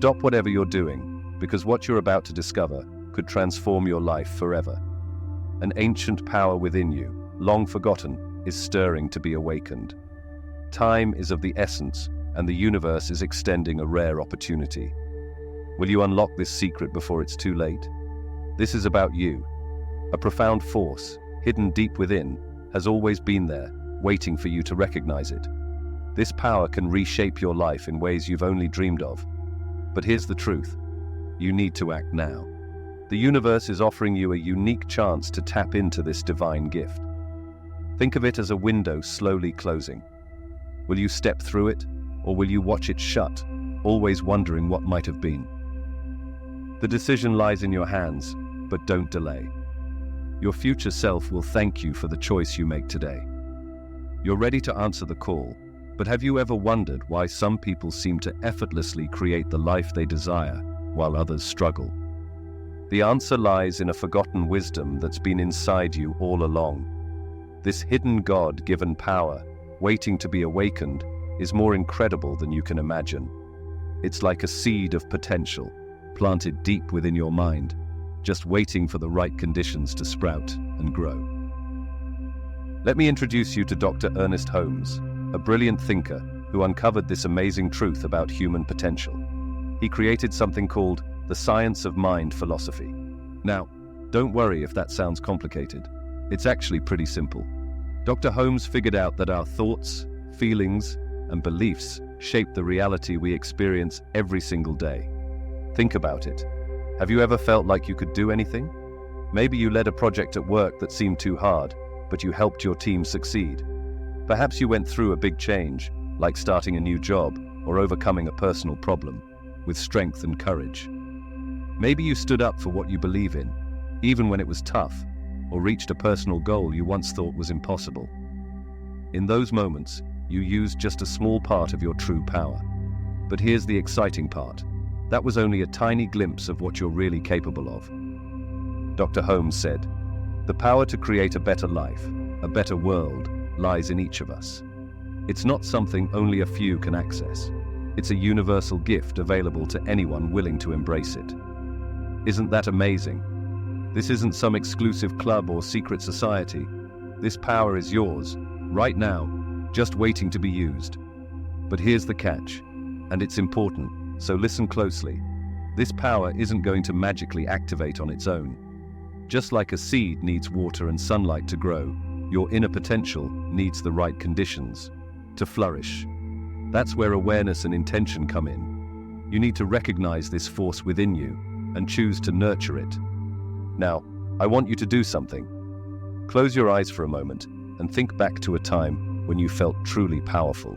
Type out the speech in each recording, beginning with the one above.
Stop whatever you're doing, because what you're about to discover could transform your life forever. An ancient power within you, long forgotten, is stirring to be awakened. Time is of the essence, and the universe is extending a rare opportunity. Will you unlock this secret before it's too late? This is about you. A profound force, hidden deep within, has always been there, waiting for you to recognize it. This power can reshape your life in ways you've only dreamed of. But here's the truth. You need to act now. The universe is offering you a unique chance to tap into this divine gift. Think of it as a window slowly closing. Will you step through it, or will you watch it shut, always wondering what might have been? The decision lies in your hands, but don't delay. Your future self will thank you for the choice you make today. You're ready to answer the call, but have you ever wondered why some people seem to effortlessly create the life they desire, while others struggle? The answer lies in a forgotten wisdom that's been inside you all along. This hidden God-given power, waiting to be awakened, is more incredible than you can imagine. It's like a seed of potential, planted deep within your mind, just waiting for the right conditions to sprout and grow. Let me introduce you to Dr. Ernest Holmes, a brilliant thinker who uncovered this amazing truth about human potential. He created something called the science of mind philosophy. Now, don't worry if that sounds complicated. It's actually pretty simple. Dr. Holmes figured out that our thoughts, feelings, and beliefs shape the reality we experience every single day. Think about it. Have you ever felt like you could do anything? Maybe you led a project at work that seemed too hard, but you helped your team succeed. Perhaps you went through a big change, like starting a new job or overcoming a personal problem, with strength and courage. Maybe you stood up for what you believe in, even when it was tough, or reached a personal goal you once thought was impossible. In those moments, you used just a small part of your true power. But here's the exciting part. That was only a tiny glimpse of what you're really capable of. Dr. Holmes said, "The power to create a better life, a better world, lies in each of us. It's not something only a few can access. It's a universal gift available to anyone willing to embrace it." Isn't that amazing? This isn't some exclusive club or secret society. This power is yours, right now, just waiting to be used. But here's the catch, and it's important, so listen closely. This power isn't going to magically activate on its own. Just like a seed needs water and sunlight to grow, your inner potential needs the right conditions to flourish. That's where awareness and intention come in. You need to recognize this force within you and choose to nurture it. Now, I want you to do something. Close your eyes for a moment and think back to a time when you felt truly powerful.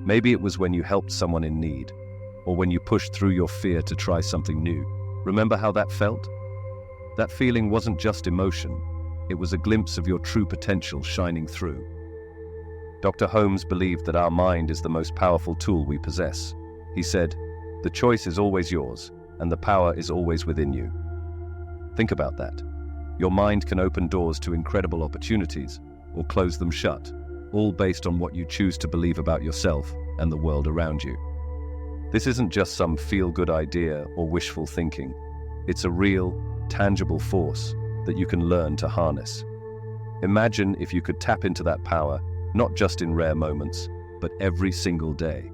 Maybe it was when you helped someone in need, or when you pushed through your fear to try something new. Remember how that felt? That feeling wasn't just emotion, it was a glimpse of your true potential shining through. Dr. Holmes believed that our mind is the most powerful tool we possess. He said, "The choice is always yours, and the power is always within you." Think about that. Your mind can open doors to incredible opportunities, or close them shut, all based on what you choose to believe about yourself and the world around you. This isn't just some feel-good idea or wishful thinking. It's a real, tangible force that you can learn to harness. Imagine if you could tap into that power, not just in rare moments, but every single day.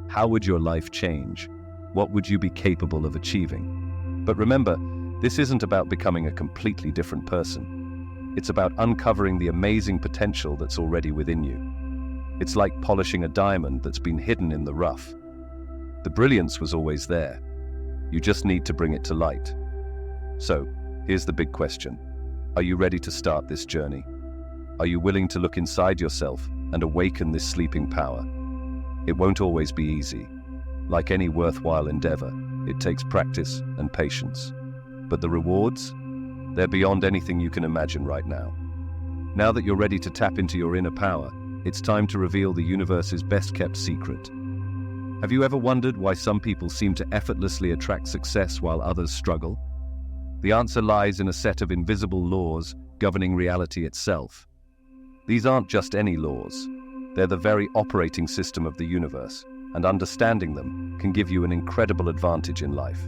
How would your life change? What would you be capable of achieving? But remember, this isn't about becoming a completely different person. It's about uncovering the amazing potential that's already within you. It's like polishing a diamond that's been hidden in the rough. The brilliance was always there. You just need to bring it to light. So, here's the big question. Are you ready to start this journey? Are you willing to look inside yourself and awaken this sleeping power? It won't always be easy. Like any worthwhile endeavor, it takes practice and patience. But the rewards? They're beyond anything you can imagine right now. Now that you're ready to tap into your inner power, it's time to reveal the universe's best-kept secret. Have you ever wondered why some people seem to effortlessly attract success while others struggle? The answer lies in a set of invisible laws governing reality itself. These aren't just any laws. They're the very operating system of the universe, and understanding them can give you an incredible advantage in life.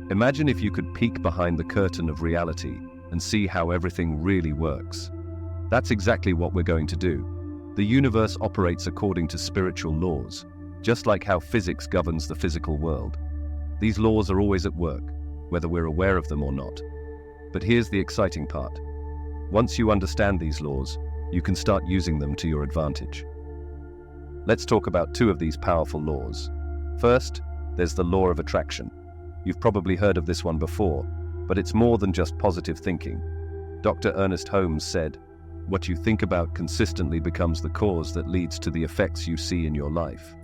Imagine if you could peek behind the curtain of reality and see how everything really works. That's exactly what we're going to do. The universe operates according to spiritual laws, just like how physics governs the physical world. These laws are always at work, whether we're aware of them or not. But here's the exciting part. Once you understand these laws, you can start using them to your advantage. Let's talk about two of these powerful laws. First, there's the law of attraction. You've probably heard of this one before, but it's more than just positive thinking. Dr. Ernest Holmes said, "What you think about consistently becomes the cause that leads to the effects you see in your life."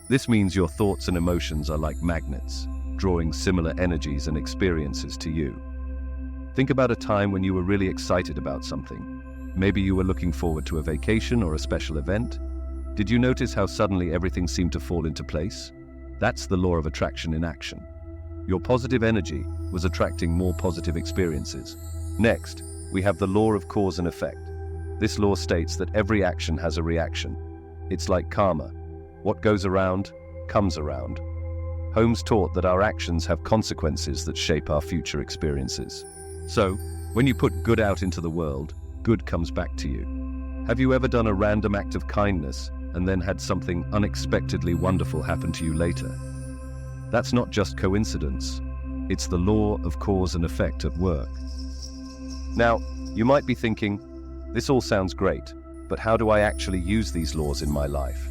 This means your thoughts and emotions are like magnets, drawing similar energies and experiences to you. Think about a time when you were really excited about something. Maybe you were looking forward to a vacation or a special event. Did you notice how suddenly everything seemed to fall into place? That's the law of attraction in action. Your positive energy was attracting more positive experiences. Next, we have the law of cause and effect. This law states that every action has a reaction. It's like karma. What goes around, comes around. Holmes taught that our actions have consequences that shape our future experiences. So, when you put good out into the world, good comes back to you. Have you ever done a random act of kindness and then had something unexpectedly wonderful happen to you later? That's not just coincidence. It's the law of cause and effect at work. Now, you might be thinking, this all sounds great, but how do I actually use these laws in my life?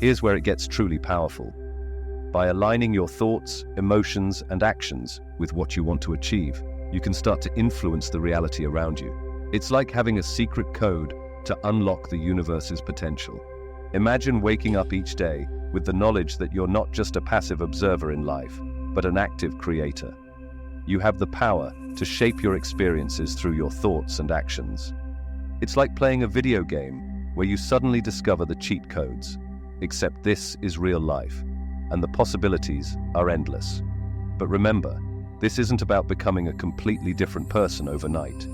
Here's where it gets truly powerful. By aligning your thoughts, emotions, and actions with what you want to achieve, you can start to influence the reality around you. It's like having a secret code to unlock the universe's potential. Imagine waking up each day with the knowledge that you're not just a passive observer in life, but an active creator. You have the power to shape your experiences through your thoughts and actions. It's like playing a video game where you suddenly discover the cheat codes. Except this is real life, and the possibilities are endless. But remember, this isn't about becoming a completely different person overnight.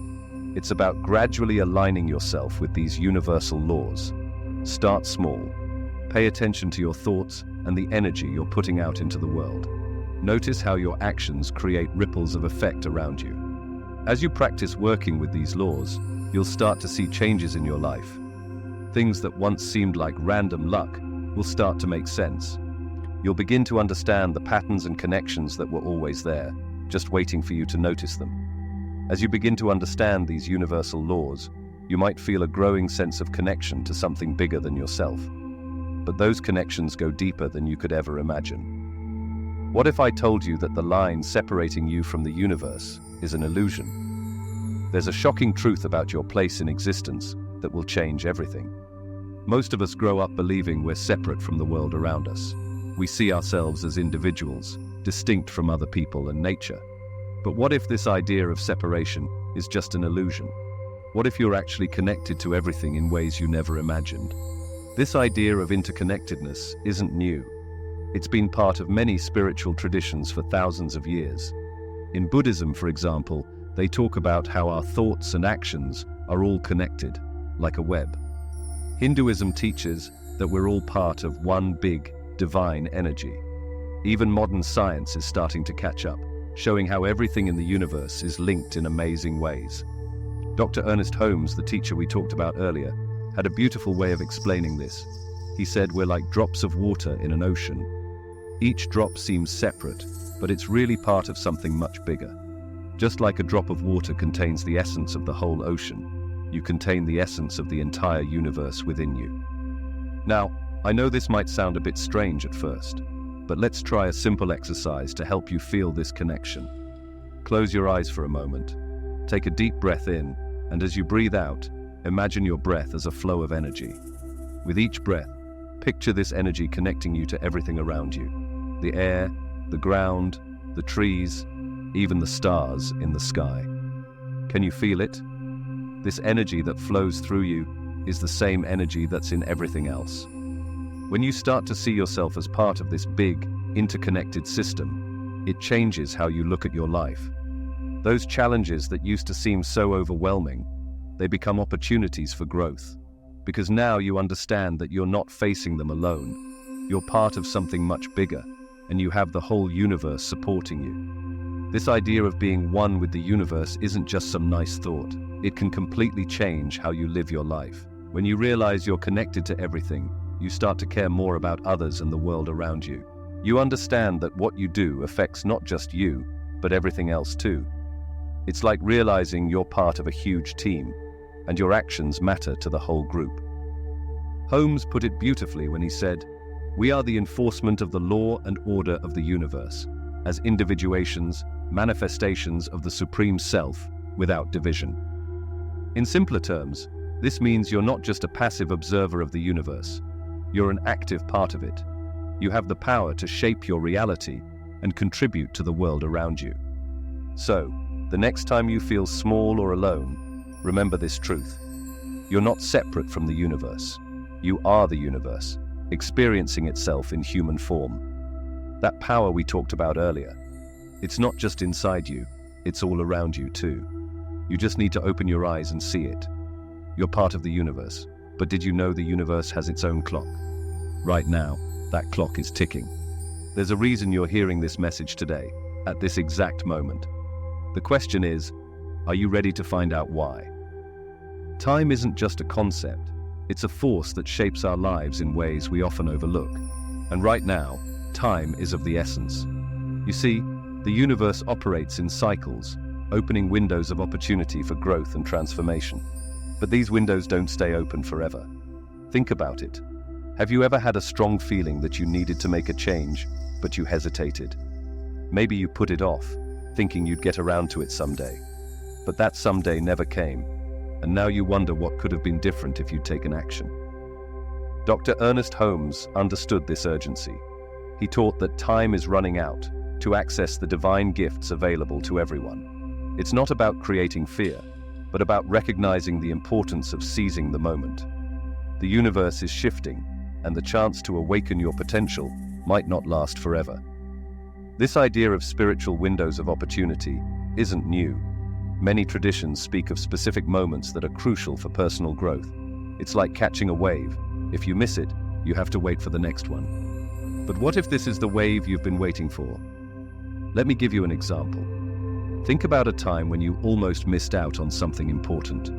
It's about gradually aligning yourself with these universal laws. Start small. Pay attention to your thoughts and the energy you're putting out into the world. Notice how your actions create ripples of effect around you. As you practice working with these laws, you'll start to see changes in your life. Things that once seemed like random luck will start to make sense. You'll begin to understand the patterns and connections that were always there, just waiting for you to notice them. As you begin to understand these universal laws, you might feel a growing sense of connection to something bigger than yourself. But those connections go deeper than you could ever imagine. What if I told you that the line separating you from the universe is an illusion? There's a shocking truth about your place in existence that will change everything. Most of us grow up believing we're separate from the world around us. We see ourselves as individuals, distinct from other people and nature. But what if this idea of separation is just an illusion? What if you're actually connected to everything in ways you never imagined? This idea of interconnectedness isn't new. It's been part of many spiritual traditions for thousands of years. In Buddhism, for example, they talk about how our thoughts and actions are all connected, like a web. Hinduism teaches that we're all part of one big, divine energy. Even modern science is starting to catch up, showing how everything in the universe is linked in amazing ways. Dr. Ernest Holmes, the teacher we talked about earlier, had a beautiful way of explaining this. He said we're like drops of water in an ocean. Each drop seems separate, but it's really part of something much bigger. Just like a drop of water contains the essence of the whole ocean, you contain the essence of the entire universe within you. Now, I know this might sound a bit strange at first, but let's try a simple exercise to help you feel this connection. Close your eyes for a moment. Take a deep breath in, and as you breathe out, imagine your breath as a flow of energy. With each breath, picture this energy connecting you to everything around you. The air, the ground, the trees, even the stars in the sky. Can you feel it? This energy that flows through you is the same energy that's in everything else. When you start to see yourself as part of this big, interconnected system, it changes how you look at your life. Those challenges that used to seem so overwhelming, they become opportunities for growth, because now you understand that you're not facing them alone. You're part of something much bigger, and you have the whole universe supporting you. This idea of being one with the universe isn't just some nice thought. It can completely change how you live your life. When you realize you're connected to everything, you start to care more about others and the world around you. You understand that what you do affects not just you, but everything else too. It's like realizing you're part of a huge team, and your actions matter to the whole group. Holmes put it beautifully when he said, "We are the enforcement of the law and order of the universe, as individuations, manifestations of the Supreme Self, without division." In simpler terms, this means you're not just a passive observer of the universe. You're an active part of it. You have the power to shape your reality and contribute to the world around you. So, the next time you feel small or alone, remember this truth. You're not separate from the universe. You are the universe, experiencing itself in human form. That power we talked about earlier, it's not just inside you, it's all around you too. You just need to open your eyes and see it. You're part of the universe, but did you know the universe has its own clock? Right now, that clock is ticking. There's a reason you're hearing this message today, at this exact moment. The question is, are you ready to find out why? Time isn't just a concept, it's a force that shapes our lives in ways we often overlook. And right now, time is of the essence. You see, the universe operates in cycles, opening windows of opportunity for growth and transformation. But these windows don't stay open forever. Think about it. Have you ever had a strong feeling that you needed to make a change, but you hesitated? Maybe you put it off, thinking you'd get around to it someday. But that someday never came, and now you wonder what could have been different if you'd taken action. Dr. Ernest Holmes understood this urgency. He taught that time is running out to access the divine gifts available to everyone. It's not about creating fear, but about recognizing the importance of seizing the moment. The universe is shifting, and the chance to awaken your potential might not last forever. This idea of spiritual windows of opportunity isn't new. Many traditions speak of specific moments that are crucial for personal growth. It's like catching a wave. If you miss it, you have to wait for the next one. But what if this is the wave you've been waiting for? Let me give you an example. Think about a time when you almost missed out on something important.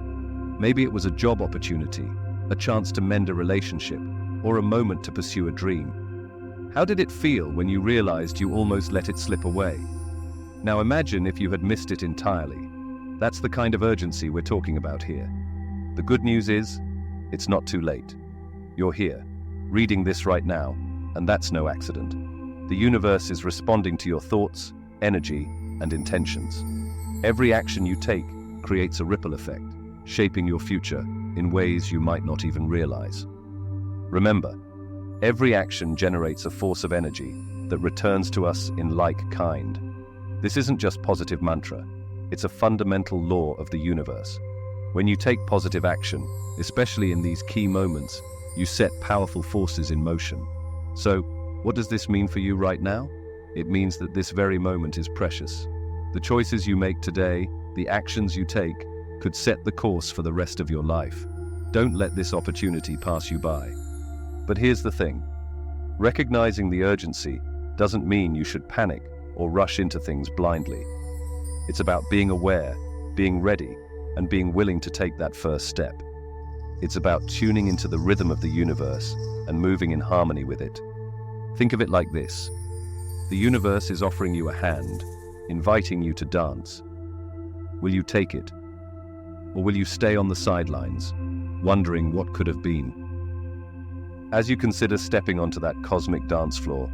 Maybe it was a job opportunity, a chance to mend a relationship, or a moment to pursue a dream. How did it feel when you realized you almost let it slip away? Now imagine if you had missed it entirely. That's the kind of urgency we're talking about here. The good news is, it's not too late. You're here, reading this right now, and that's no accident. The universe is responding to your thoughts, energy, and intentions. Every action you take creates a ripple effect, shaping your future in ways you might not even realize. Remember, every action generates a force of energy that returns to us in like kind. This isn't just positive mantra, it's a fundamental law of the universe. When you take positive action, especially in these key moments, you set powerful forces in motion. So, what does this mean for you right now? It means that this very moment is precious. The choices you make today, the actions you take, could set the course for the rest of your life. Don't let this opportunity pass you by. But here's the thing. Recognizing the urgency doesn't mean you should panic or rush into things blindly. It's about being aware, being ready, and being willing to take that first step. It's about tuning into the rhythm of the universe and moving in harmony with it. Think of it like this. The universe is offering you a hand, inviting you to dance. Will you take it? Or will you stay on the sidelines, wondering what could have been? As you consider stepping onto that cosmic dance floor,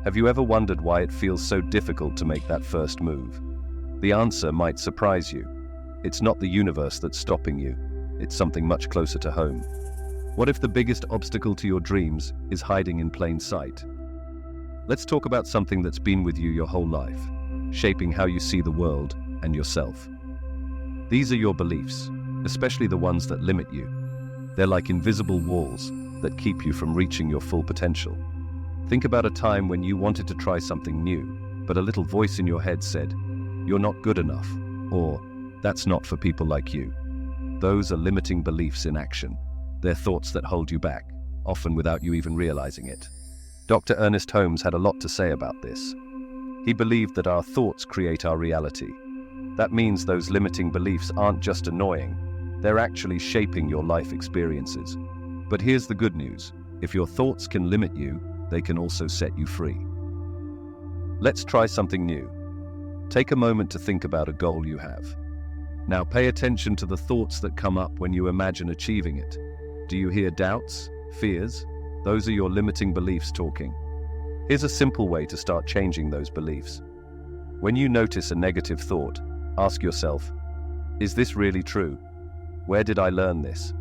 have you ever wondered why it feels so difficult to make that first move? The answer might surprise you. It's not the universe that's stopping you. It's something much closer to home. What if the biggest obstacle to your dreams is hiding in plain sight? Let's talk about something that's been with you your whole life, shaping how you see the world and yourself. These are your beliefs, especially the ones that limit you. They're like invisible walls that keep you from reaching your full potential. Think about a time when you wanted to try something new, but a little voice in your head said, "You're not good enough," or "That's not for people like you." Those are limiting beliefs in action. They're thoughts that hold you back, often without you even realizing it. Dr. Ernest Holmes had a lot to say about this. He believed that our thoughts create our reality. That means those limiting beliefs aren't just annoying, they're actually shaping your life experiences. But here's the good news. If your thoughts can limit you, they can also set you free. Let's try something new. Take a moment to think about a goal you have. Now pay attention to the thoughts that come up when you imagine achieving it. Do you hear doubts, fears? Those are your limiting beliefs talking. Here's a simple way to start changing those beliefs. When you notice a negative thought, ask yourself, is this really true? Where did I learn this?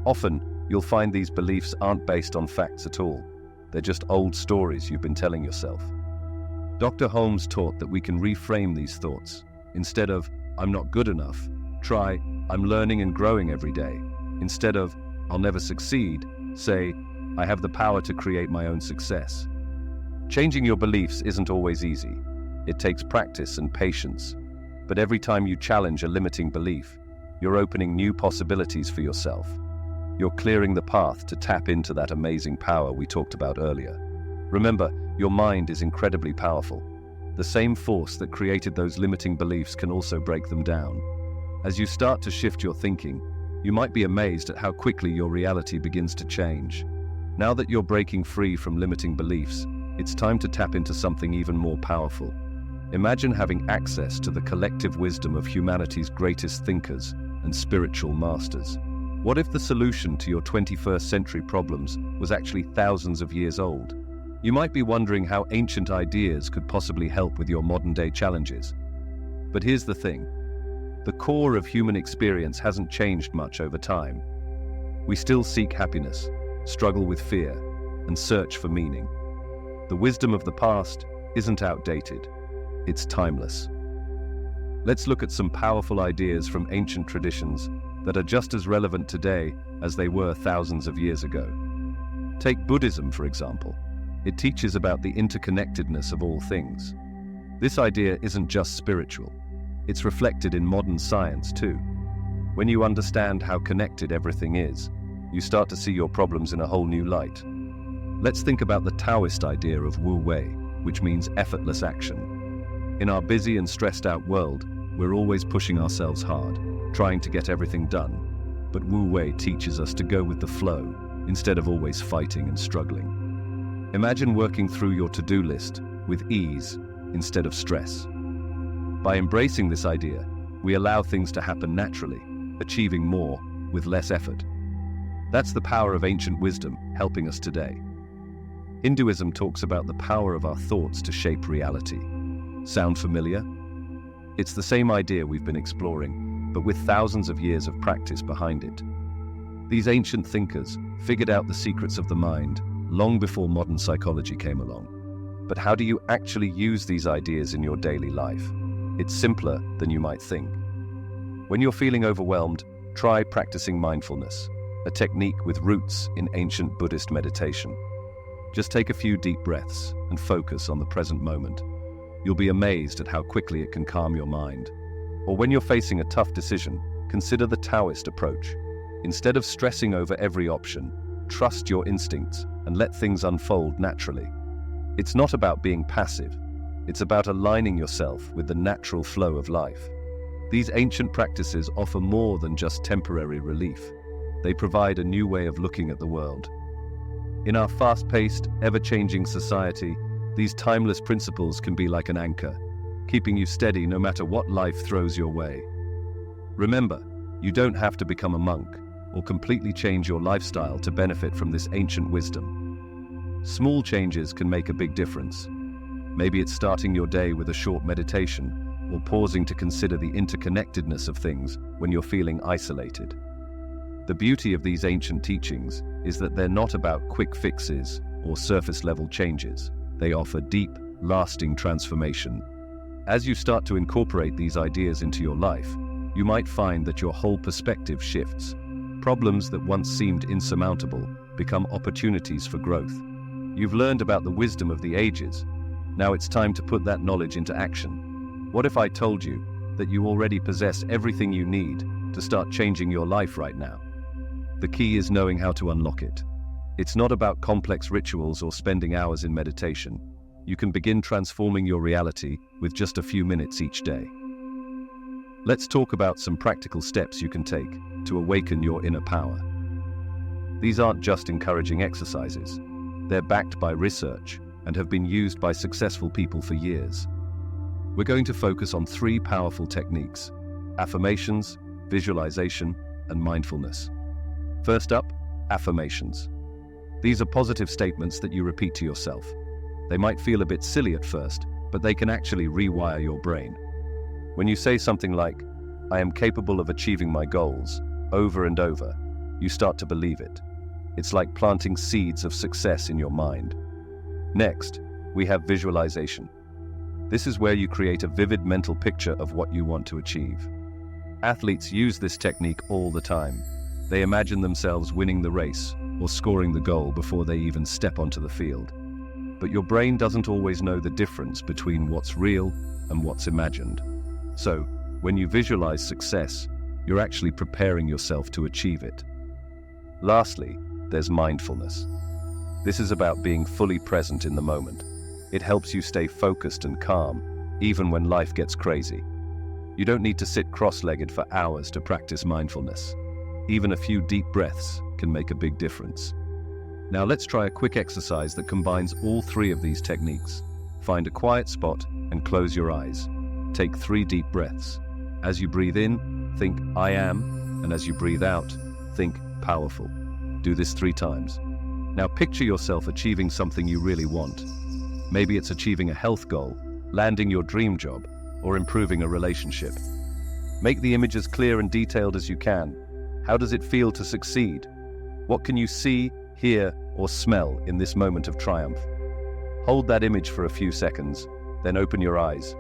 Often, you'll find these beliefs aren't based on facts at all. They're just old stories you've been telling yourself. Dr. Holmes taught that we can reframe these thoughts. Instead of, I'm not good enough, try, I'm learning and growing every day. Instead of, I'll never succeed, say, I have the power to create my own success. Changing your beliefs isn't always easy. It takes practice and patience. But every time you challenge a limiting belief, you're opening new possibilities for yourself. You're clearing the path to tap into that amazing power we talked about earlier. Remember, your mind is incredibly powerful. The same force that created those limiting beliefs can also break them down. As you start to shift your thinking, you might be amazed at how quickly your reality begins to change. Now that you're breaking free from limiting beliefs, it's time to tap into something even more powerful. Imagine having access to the collective wisdom of humanity's greatest thinkers and spiritual masters. What if the solution to your 21st century problems was actually thousands of years old? You might be wondering how ancient ideas could possibly help with your modern-day challenges. But here's the thing. The core of human experience hasn't changed much over time. We still seek happiness, struggle with fear, and search for meaning. The wisdom of the past isn't outdated. It's timeless. Let's look at some powerful ideas from ancient traditions that are just as relevant today as they were thousands of years ago. Take Buddhism, for example. It teaches about the interconnectedness of all things. This idea isn't just spiritual. It's reflected in modern science too. When you understand how connected everything is, you start to see your problems in a whole new light. Let's think about the Taoist idea of Wu Wei, which means effortless action. In our busy and stressed out world, we're always pushing ourselves hard, trying to get everything done. But Wu Wei teaches us to go with the flow, instead of always fighting and struggling. Imagine working through your to-do list with ease instead of stress. By embracing this idea, we allow things to happen naturally, achieving more with less effort. That's the power of ancient wisdom helping us today. Hinduism talks about the power of our thoughts to shape reality. Sound familiar? It's the same idea we've been exploring, but with thousands of years of practice behind it. These ancient thinkers figured out the secrets of the mind long before modern psychology came along. But how do you actually use these ideas in your daily life? It's simpler than you might think. When you're feeling overwhelmed, try practicing mindfulness, a technique with roots in ancient Buddhist meditation. Just take a few deep breaths and focus on the present moment. You'll be amazed at how quickly it can calm your mind. Or when you're facing a tough decision, consider the Taoist approach. Instead of stressing over every option, trust your instincts and let things unfold naturally. It's not about being passive. It's about aligning yourself with the natural flow of life. These ancient practices offer more than just temporary relief. They provide a new way of looking at the world. In our fast-paced, ever-changing society, these timeless principles can be like an anchor, keeping you steady no matter what life throws your way. Remember, you don't have to become a monk or completely change your lifestyle to benefit from this ancient wisdom. Small changes can make a big difference. Maybe it's starting your day with a short meditation or pausing to consider the interconnectedness of things when you're feeling isolated. The beauty of these ancient teachings is that they're not about quick fixes or surface-level changes. They offer deep, lasting transformation. As you start to incorporate these ideas into your life, you might find that your whole perspective shifts. Problems that once seemed insurmountable become opportunities for growth. You've learned about the wisdom of the ages. Now it's time to put that knowledge into action. What if I told you that you already possess everything you need to start changing your life right now? The key is knowing how to unlock it. It's not about complex rituals or spending hours in meditation. You can begin transforming your reality with just a few minutes each day. Let's talk about some practical steps you can take to awaken your inner power. These aren't just encouraging exercises. They're backed by research and have been used by successful people for years. We're going to focus on 3 powerful techniques: affirmations, visualization, and mindfulness. First up, affirmations. These are positive statements that you repeat to yourself. They might feel a bit silly at first, but they can actually rewire your brain. When you say something like, "I am capable of achieving my goals," over and over, you start to believe it. It's like planting seeds of success in your mind. Next, we have visualization. This is where you create a vivid mental picture of what you want to achieve. Athletes use this technique all the time. They imagine themselves winning the race or scoring the goal before they even step onto the field. But your brain doesn't always know the difference between what's real and what's imagined. So, when you visualize success, you're actually preparing yourself to achieve it. Lastly, there's mindfulness. This is about being fully present in the moment. It helps you stay focused and calm, even when life gets crazy. You don't need to sit cross-legged for hours to practice mindfulness. Even a few deep breaths can make a big difference. Now let's try a quick exercise that combines all 3 of these techniques. Find a quiet spot and close your eyes. Take 3 deep breaths. As you breathe in, think "I am," and as you breathe out, think "powerful." Do this 3 times. Now picture yourself achieving something you really want. Maybe it's achieving a health goal, landing your dream job, or improving a relationship. Make the image as clear and detailed as you can. How does it feel to succeed? What can you see, hear, or smell in this moment of triumph? Hold that image for a few seconds, then open your eyes.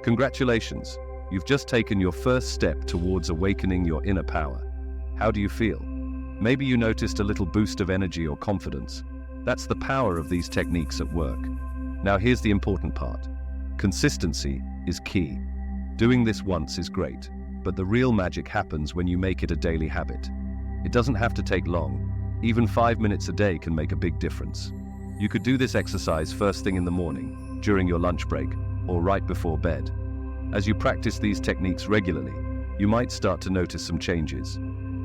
Congratulations, you've just taken your first step towards awakening your inner power. How do you feel? Maybe you noticed a little boost of energy or confidence. That's the power of these techniques at work. Now here's the important part. Consistency is key. Doing this once is great, but the real magic happens when you make it a daily habit. It doesn't have to take long. Even 5 minutes a day can make a big difference. You could do this exercise first thing in the morning, during your lunch break, or right before bed. As you practice these techniques regularly, you might start to notice some changes.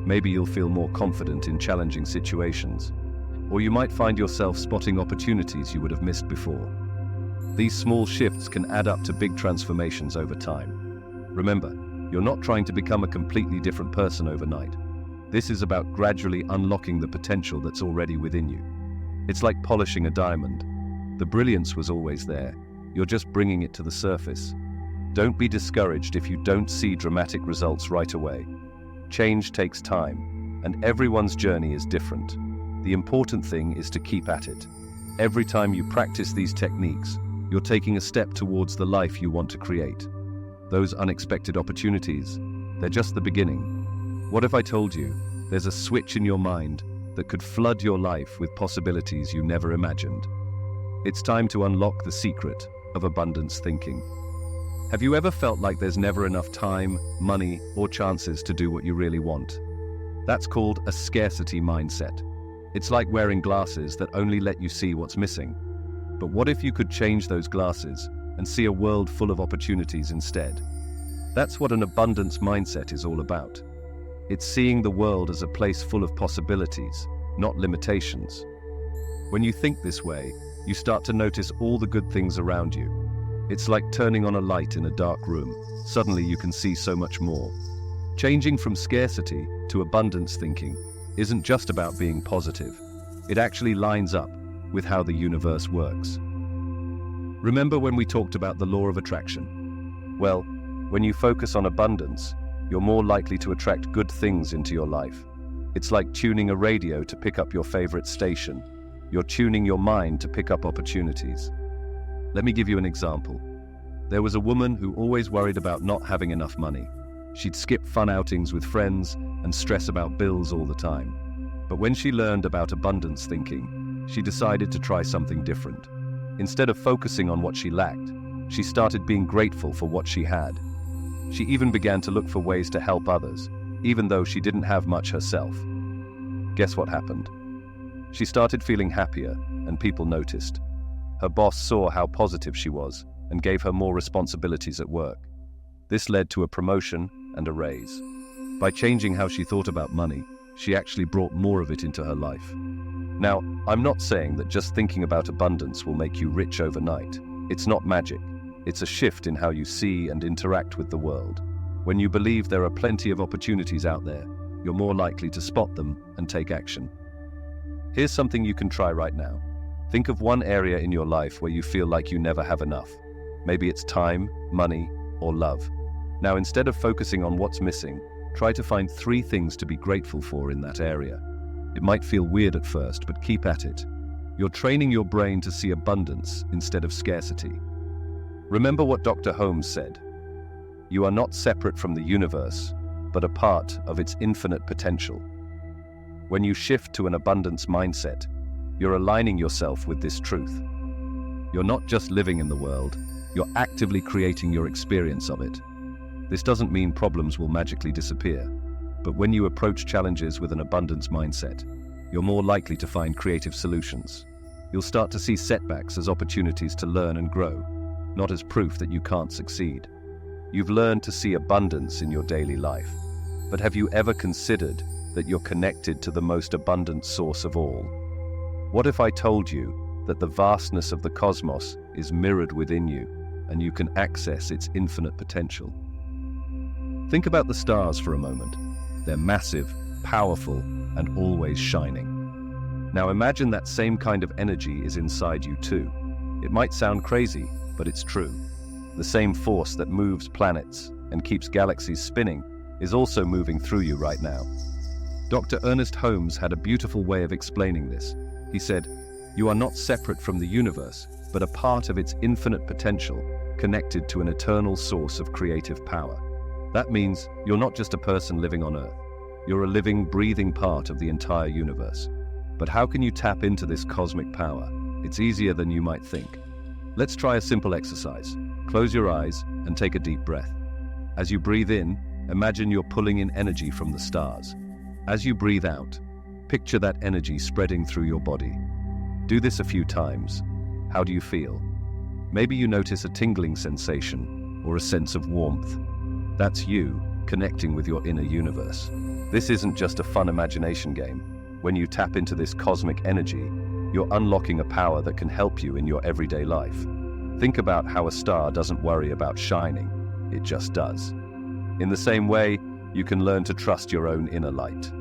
Maybe you'll feel more confident in challenging situations, or you might find yourself spotting opportunities you would have missed before. These small shifts can add up to big transformations over time. Remember, you're not trying to become a completely different person overnight. This is about gradually unlocking the potential that's already within you. It's like polishing a diamond. The brilliance was always there. You're just bringing it to the surface. Don't be discouraged if you don't see dramatic results right away. Change takes time, and everyone's journey is different. The important thing is to keep at it. Every time you practice these techniques, you're taking a step towards the life you want to create. Those unexpected opportunities, they're just the beginning. What if I told you there's a switch in your mind that could flood your life with possibilities you never imagined? It's time to unlock the secret of abundance thinking. Have you ever felt like there's never enough time, money, or chances to do what you really want? That's called a scarcity mindset. It's like wearing glasses that only let you see what's missing. But what if you could change those glasses and see a world full of opportunities instead? That's what an abundance mindset is all about. It's seeing the world as a place full of possibilities, not limitations. When you think this way, you start to notice all the good things around you. It's like turning on a light in a dark room. Suddenly you can see so much more. Changing from scarcity to abundance thinking isn't just about being positive. It actually lines up with how the universe works. Remember when we talked about the law of attraction? Well, when you focus on abundance, you're more likely to attract good things into your life. It's like tuning a radio to pick up your favorite station. You're tuning your mind to pick up opportunities. Let me give you an example. There was a woman who always worried about not having enough money. She'd skip fun outings with friends and stress about bills all the time. But when she learned about abundance thinking, she decided to try something different. Instead of focusing on what she lacked, she started being grateful for what she had. She even began to look for ways to help others, even though she didn't have much herself. Guess what happened? She started feeling happier, and people noticed. Her boss saw how positive she was and gave her more responsibilities at work. This led to a promotion and a raise. By changing how she thought about money, she actually brought more of it into her life. Now, I'm not saying that just thinking about abundance will make you rich overnight. It's not magic. It's a shift in how you see and interact with the world. When you believe there are plenty of opportunities out there, you're more likely to spot them and take action. Here's something you can try right now. Think of one area in your life where you feel like you never have enough. Maybe it's time, money, or love. Now, instead of focusing on what's missing, try to find 3 things to be grateful for in that area. It might feel weird at first, but keep at it. You're training your brain to see abundance instead of scarcity. Remember what Dr. Holmes said. You are not separate from the universe, but a part of its infinite potential. When you shift to an abundance mindset, you're aligning yourself with this truth. You're not just living in the world, you're actively creating your experience of it. This doesn't mean problems will magically disappear, but when you approach challenges with an abundance mindset, you're more likely to find creative solutions. You'll start to see setbacks as opportunities to learn and grow, not as proof that you can't succeed. You've learned to see abundance in your daily life, but have you ever considered that you're connected to the most abundant source of all? What if I told you that the vastness of the cosmos is mirrored within you and you can access its infinite potential? Think about the stars for a moment. They're massive, powerful, and always shining. Now imagine that same kind of energy is inside you too. It might sound crazy, but it's true. The same force that moves planets and keeps galaxies spinning is also moving through you right now. Dr. Ernest Holmes had a beautiful way of explaining this. He said, "You are not separate from the universe, but a part of its infinite potential, connected to an eternal source of creative power." That means you're not just a person living on Earth. You're a living, breathing part of the entire universe. But how can you tap into this cosmic power? It's easier than you might think. Let's try a simple exercise. Close your eyes and take a deep breath. As you breathe in, imagine you're pulling in energy from the stars. As you breathe out, picture that energy spreading through your body. Do this a few times. How do you feel? Maybe you notice a tingling sensation or a sense of warmth. That's you connecting with your inner universe. This isn't just a fun imagination game. When you tap into this cosmic energy, you're unlocking a power that can help you in your everyday life. Think about how a star doesn't worry about shining, it just does. In the same way, you can learn to trust your own inner light.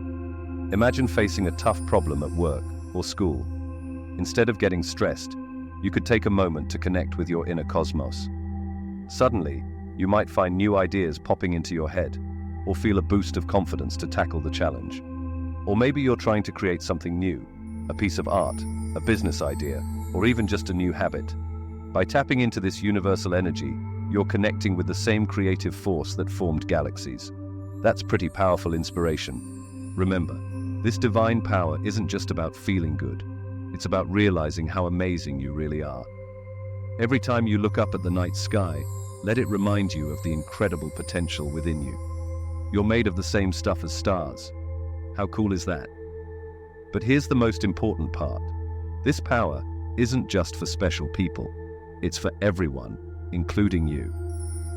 Imagine facing a tough problem at work or school. Instead of getting stressed, you could take a moment to connect with your inner cosmos. Suddenly, you might find new ideas popping into your head, or feel a boost of confidence to tackle the challenge. Or maybe you're trying to create something new, a piece of art, a business idea, or even just a new habit. By tapping into this universal energy, you're connecting with the same creative force that formed galaxies. That's pretty powerful inspiration. Remember, this divine power isn't just about feeling good. It's about realizing how amazing you really are. Every time you look up at the night sky, let it remind you of the incredible potential within you. You're made of the same stuff as stars. How cool is that? But here's the most important part. This power isn't just for special people. It's for everyone, including you.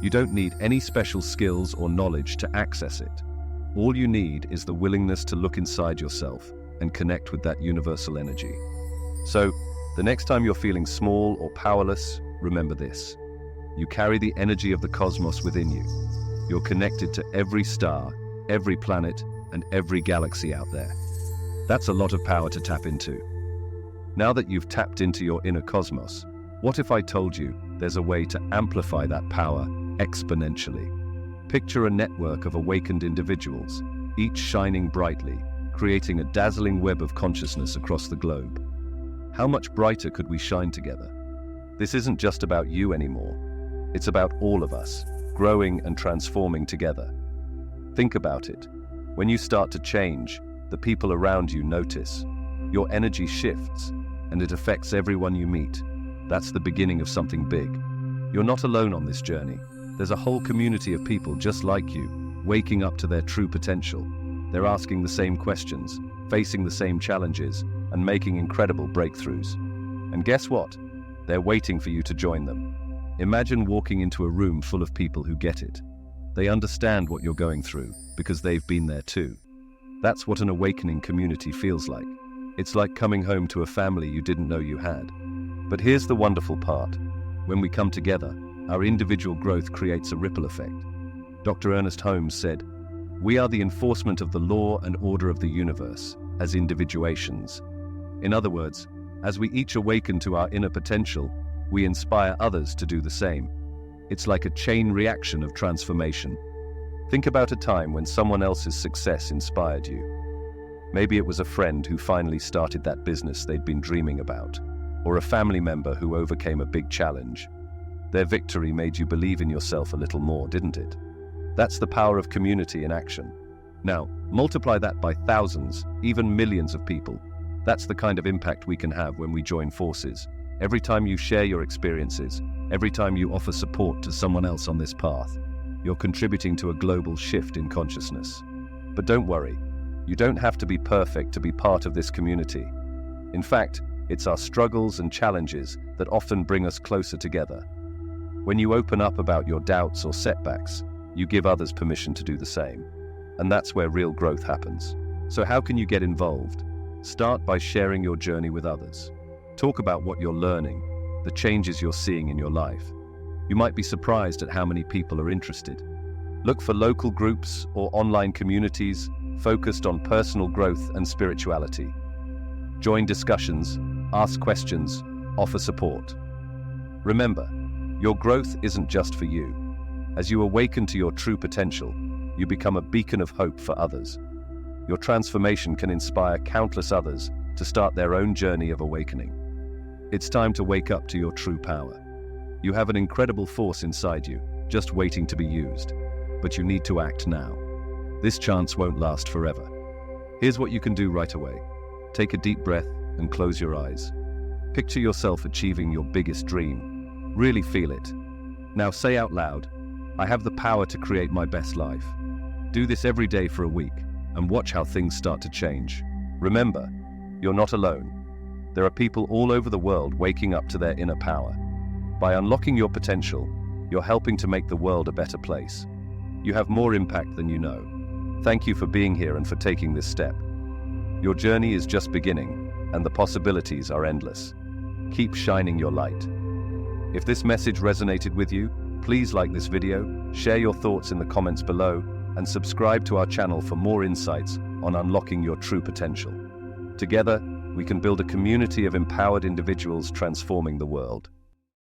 You don't need any special skills or knowledge to access it. All you need is the willingness to look inside yourself and connect with that universal energy. So, the next time you're feeling small or powerless, remember this. You carry the energy of the cosmos within you. You're connected to every star, every planet, and every galaxy out there. That's a lot of power to tap into. Now that you've tapped into your inner cosmos, what if I told you there's a way to amplify that power exponentially? Picture a network of awakened individuals, each shining brightly, creating a dazzling web of consciousness across the globe. How much brighter could we shine together? This isn't just about you anymore. It's about all of us, growing and transforming together. Think about it. When you start to change, the people around you notice. Your energy shifts, and it affects everyone you meet. That's the beginning of something big. You're not alone on this journey. There's a whole community of people just like you, waking up to their true potential. They're asking the same questions, facing the same challenges, and making incredible breakthroughs. And guess what? They're waiting for you to join them. Imagine walking into a room full of people who get it. They understand what you're going through because they've been there too. That's what an awakening community feels like. It's like coming home to a family you didn't know you had. But here's the wonderful part. When we come together, our individual growth creates a ripple effect. Dr. Ernest Holmes said, "We are the enforcement of the law and order of the universe as individuations." In other words, as we each awaken to our inner potential, we inspire others to do the same. It's like a chain reaction of transformation. Think about a time when someone else's success inspired you. Maybe it was a friend who finally started that business they'd been dreaming about, or a family member who overcame a big challenge. Their victory made you believe in yourself a little more, didn't it? That's the power of community in action. Now, multiply that by thousands, even millions of people. That's the kind of impact we can have when we join forces. Every time you share your experiences, every time you offer support to someone else on this path, you're contributing to a global shift in consciousness. But don't worry, you don't have to be perfect to be part of this community. In fact, it's our struggles and challenges that often bring us closer together. When you open up about your doubts or setbacks, you give others permission to do the same. And that's where real growth happens. So how can you get involved? Start by sharing your journey with others. Talk about what you're learning, the changes you're seeing in your life. You might be surprised at how many people are interested. Look for local groups or online communities focused on personal growth and spirituality. Join discussions, ask questions, offer support. Remember, your growth isn't just for you. As you awaken to your true potential, you become a beacon of hope for others. Your transformation can inspire countless others to start their own journey of awakening. It's time to wake up to your true power. You have an incredible force inside you, just waiting to be used. But you need to act now. This chance won't last forever. Here's what you can do right away. Take a deep breath and close your eyes. Picture yourself achieving your biggest dream. Really feel it. Now say out loud, "I have the power to create my best life." Do this every day for a week and watch how things start to change. Remember, you're not alone. There are people all over the world waking up to their inner power. By unlocking your potential, you're helping to make the world a better place. You have more impact than you know. Thank you for being here and for taking this step. Your journey is just beginning, and the possibilities are endless. Keep shining your light. If this message resonated with you, please like this video, share your thoughts in the comments below, and subscribe to our channel for more insights on unlocking your true potential. Together, we can build a community of empowered individuals transforming the world.